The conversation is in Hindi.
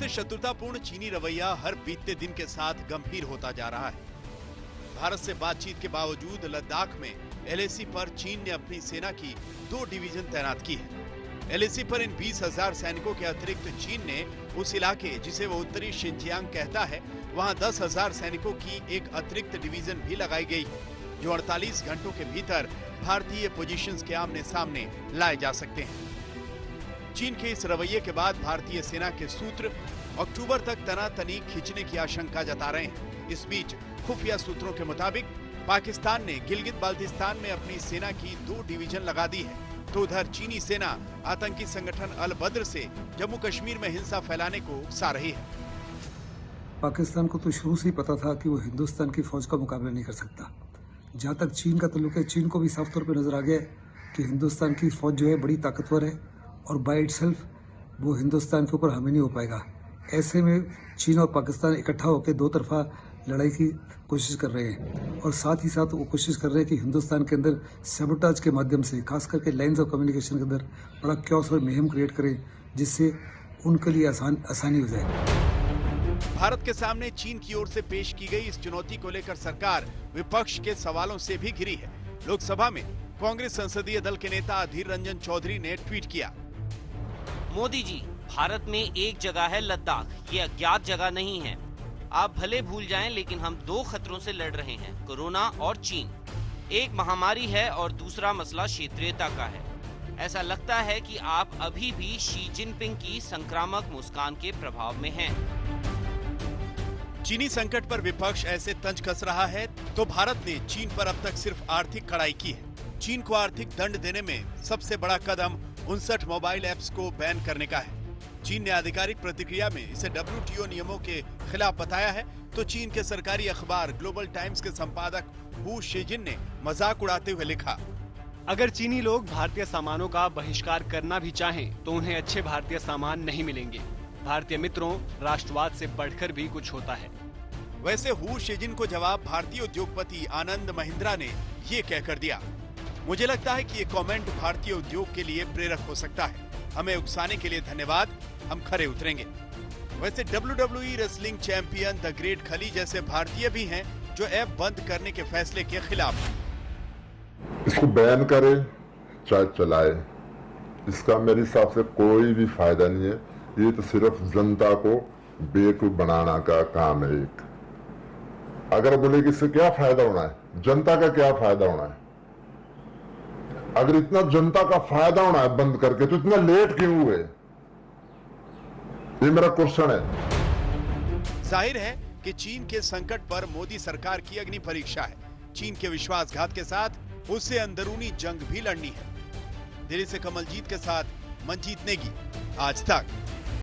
वैसे शत्रुतापूर्ण चीनी रवैया हर बीतते दिन के साथ गंभीर होता जा रहा है। भारत से बातचीत के बावजूद लद्दाख में एलएसी पर चीन ने अपनी सेना की 2 डिवीजन तैनात की है। एलएसी पर इन 20,000 सैनिकों के अतिरिक्त चीन ने उस इलाके जिसे वो उत्तरी शिनजियांग कहता है, वहां 10,000 सैनिकों की एक अतिरिक्त डिवीजन भी लगाई गई, जो 48 घंटों के भीतर भारतीय पोजीशंस के आमने सामने लाए जा सकते हैं। चीन के इस रवैये के बाद भारतीय सेना के सूत्र अक्टूबर तक तनातनी खींचने की आशंका जता रहे हैं। इस बीच खुफिया सूत्रों के मुताबिक पाकिस्तान ने गिलगित बाल्टिस्तान में अपनी सेना की 2 डिवीजन लगा दी है, तो उधर चीनी सेना आतंकी संगठन अल बद्र से जम्मू कश्मीर में हिंसा फैलाने को उकसा रही है। पाकिस्तान को तो शुरू से ही पता था कि वो हिंदुस्तान की फौज का मुकाबला नहीं कर सकता। जहाँ तक चीन का ताल्लुक है, चीन को भी साफ तौर पर नजर आ गया कि हिंदुस्तान की फौज जो है बड़ी ताकतवर है और बाय इटसेल्फ वो हिंदुस्तान के ऊपर हावी नहीं हो पाएगा। ऐसे में चीन और पाकिस्तान इकट्ठा होकर 2 तरफा लड़ाई की कोशिश कर रहे हैं और साथ ही साथ वो कोशिश कर रहे हैं कि हिंदुस्तान के अंदर सैबोटाज के माध्यम से, खास करके लाइंस ऑफ कम्युनिकेशन के अंदर बड़ा क्योस और मेहम क्रिएट करें, जिससे उनके लिए आसानी हो जाए। भारत के सामने चीन की ओर से पेश की गई इस चुनौती को लेकर सरकार विपक्ष के सवालों से भी घिरी है। लोकसभा में कांग्रेस संसदीय दल के नेता अधीर रंजन चौधरी ने ट्वीट किया, मोदी जी, भारत में एक जगह है लद्दाख, ये अज्ञात जगह नहीं है। आप भले भूल जाएं, लेकिन हम 2 खतरों से लड़ रहे हैं, कोरोना और चीन। एक महामारी है और दूसरा मसला क्षेत्रीयता का है। ऐसा लगता है कि आप अभी भी शी जिनपिंग की संक्रामक मुस्कान के प्रभाव में हैं। चीनी संकट पर विपक्ष ऐसे तंज कस रहा है तो भारत ने चीन पर अब तक सिर्फ आर्थिक कड़ाई की है। चीन को आर्थिक दंड देने में सबसे बड़ा कदम 59 मोबाइल ऐप्स को बैन करने का है। चीन ने आधिकारिक प्रतिक्रिया में इसे WTO नियमों के खिलाफ बताया है, तो चीन के सरकारी अखबार ग्लोबल टाइम्स के संपादक हू शेजिन ने मजाक उड़ाते हुए लिखा, अगर चीनी लोग भारतीय सामानों का बहिष्कार करना भी चाहें तो उन्हें अच्छे भारतीय सामान नहीं मिलेंगे। भारतीय मित्रों, राष्ट्रवाद से बढ़कर भी कुछ होता है। वैसे हू शेजिन को जवाब भारतीय उद्योगपति आनंद महिंद्रा ने ये कहकर दिया, मुझे लगता है कि ये कमेंट भारतीय उद्योग के लिए प्रेरक हो सकता है। हमें उकसाने के लिए धन्यवाद, हम खरे उतरेंगे। वैसे WWE wrestling champion the great खली जैसे भारतीय भी हैं जो ऐप बंद करने के फैसले के खिलाफ हैं। इसको बैन करे चाहे चलाए, इसका मेरे हिसाब से कोई भी फायदा नहीं है। ये तो सिर्फ जनता को बेवकूफ बनाना का काम है। एक अगर बोले कि इससे क्या फायदा होना है, जनता का क्या फायदा होना है? अगर इतना जनता का फायदा होना है बंद करके, तो इतना लेट क्यों हुए? ये मेरा क्वेश्चन है। जाहिर है कि चीन के संकट पर मोदी सरकार की अग्नि परीक्षा है। चीन के विश्वासघात के साथ उससे अंदरूनी जंग भी लड़नी है। दिल्ली से कमलजीत के साथ मंजीत नेगी, आज तक।